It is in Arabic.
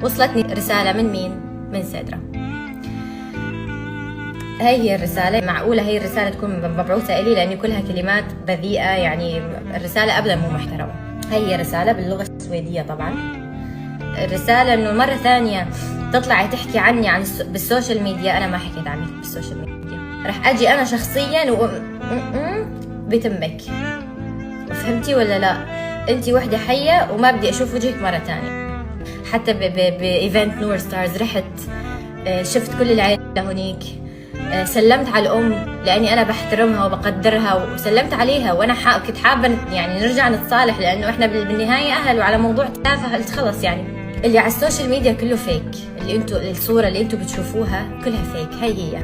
وصلتني رسالة من مين؟ من سدرة. هي الرسالة، معقولة هي الرسالة تكون مبعوثة إلي لأن كلها كلمات بذيئة، يعني الرسالة أبدا مو محترمة. هي رسالة باللغة السويدية طبعا. الرسالة إنه مرة ثانية تطلعي تحكي عني بالسوشيال ميديا. أنا ما حكيت عنك بالسوشيال ميديا، رح أجي أنا شخصيا بتمك. فهمتي ولا لا؟ أنتي وحدة حية وما بدي أشوف وجهك مرة ثانية. حتى بإيفنت نور ستارز رحت شفت كل العيلة هونيك، سلمت على الأم لأني أنا بحترمها وبقدرها، وسلمت عليها وأنا كنت حابة يعني نرجع نتصالح، لأنه إحنا بالنهاية أهل، وعلى موضوع تافه قلت خلص. يعني اللي على السوشيال ميديا كله فيك، الصورة اللي انتوا بتشوفوها كلها فيك. هي